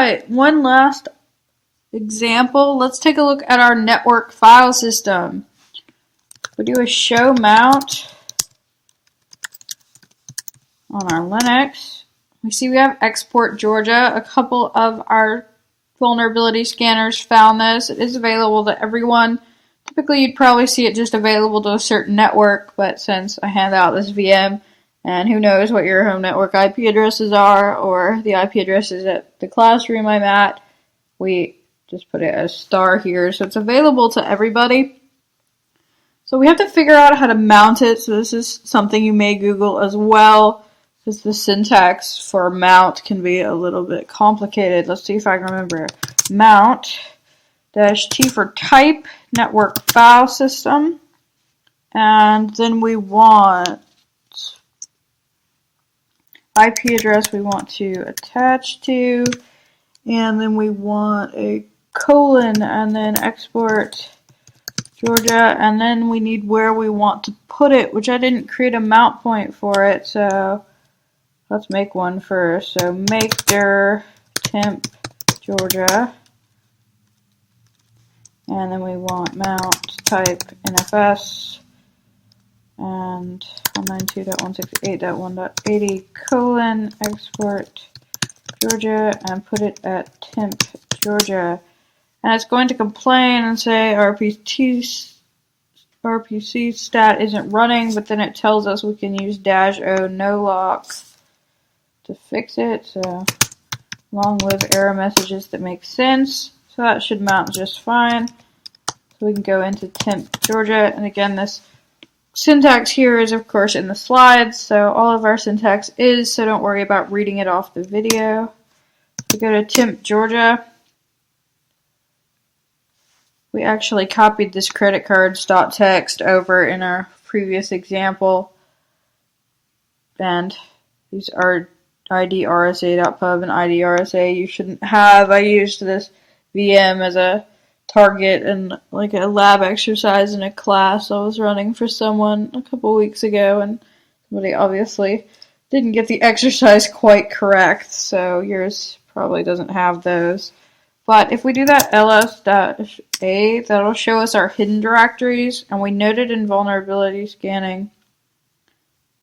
right, one last example. Let's take a look at our network file system. We do a show mount on our Linux. We see we have export Georgia. A couple of our vulnerability scanners found this. It is available to everyone. Typically, you'd probably see it just available to a certain network, but since I hand out this VM, and who knows what your home network IP addresses are, or the IP addresses at the classroom I'm at, we just put it as star here, so it's available to everybody. So we have to figure out how to mount it, so this is something you may Google as well, because the syntax for mount can be a little bit complicated. Let's see if I can remember. Mount -T for type, network file system, and then we want IP address we want to attach to, and then we want a colon, and then export Georgia, and then we need where we want to put it, which I didn't create a mount point for it, so let's make one first. So make dir temp Georgia, and then we want mount type NFS, and 192.168.1.80 colon export Georgia, and put it at temp Georgia. And it's going to complain and say RPC stat isn't running, but then it tells us we can use -O no lock to fix it. So long live error messages that make sense. So that should mount just fine. So we can go into temp Georgia, and again, this syntax here is of course in the slides, so all of our syntax is, so don't worry about reading it off the video. We go to temp Georgia. We actually copied this credit cards.txt over in our previous example, and these are IDRSA.pub and IDRSA you shouldn't have. I used this VM as a target in like a lab exercise in a class I was running for someone a couple weeks ago, and somebody obviously didn't get the exercise quite correct, so yours probably doesn't have those. But if we do that ls-a, that'll show us our hidden directories, and we noted in vulnerability scanning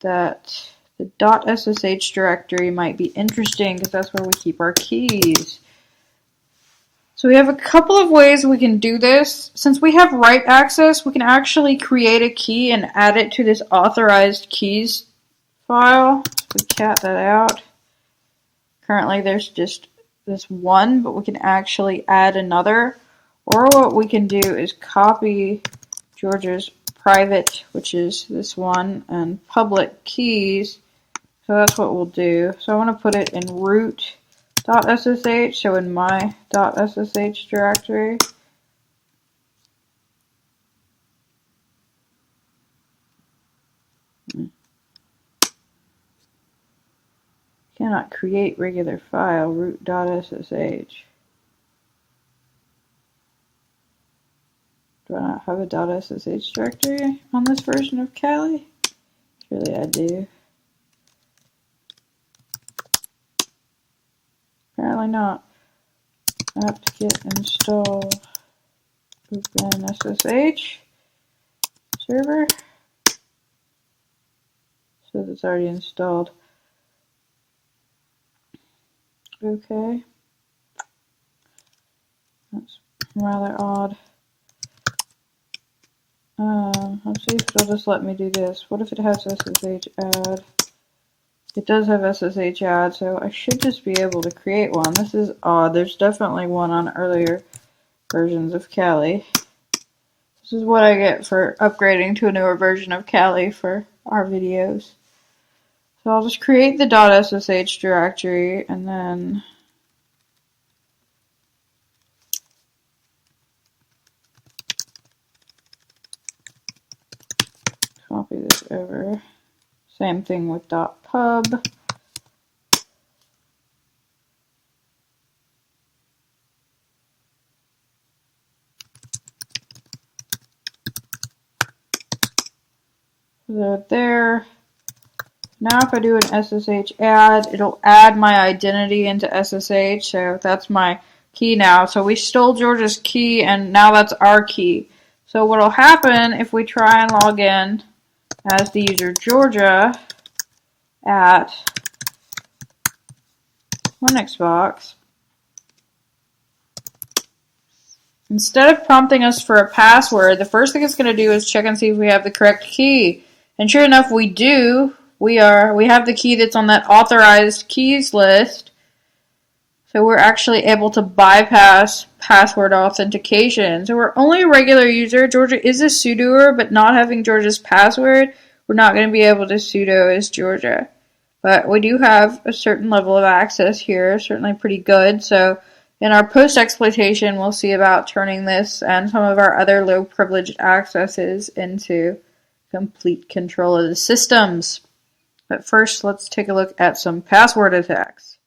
that the .ssh directory might be interesting because that's where we keep our keys. So we have a couple of ways we can do this. Since we have write access, we can actually create a key and add it to this authorized keys file. So we cat that out. Currently there's just this one, but we can actually add another. Or what we can do is copy Georgia's private, which is this one, and public keys. So that's what we'll do. So I want to put it in root.ssh, so in my .ssh directory. Cannot create regular file, root.ssh. Do I not have a .ssh directory on this version of Kali? Surely I do. Apparently not. apt-get install open SSH server. So that's already installed. Okay. That's rather odd. Let's see if it'll just let me do this. What if it has SSH add? It does have SSH add, so I should just be able to create one. This is odd. There's definitely one on earlier versions of Kali. This is what I get for upgrading to a newer version of Kali for our videos. So I'll just create the .ssh directory and then copy this over. Same thing with .pub. So there. Now if I do an SSH add, it'll add my identity into SSH, so that's my key now. So we stole Georgia's key, and now that's our key. So what'll happen if we try and log in as the user Georgia at Linuxbox, instead of prompting us for a password, the first thing it's going to do is check and see if we have the correct key. And sure enough, we do. We have the key that's on that authorized keys list. So we're actually able to bypass password authentication. So we're only a regular user. Georgia is a sudoer, but not having Georgia's password, we're not going to be able to sudo as Georgia. But we do have a certain level of access here, certainly pretty good. So in our post-exploitation, we'll see about turning this and some of our other low-privileged accesses into complete control of the systems. But first, let's take a look at some password attacks.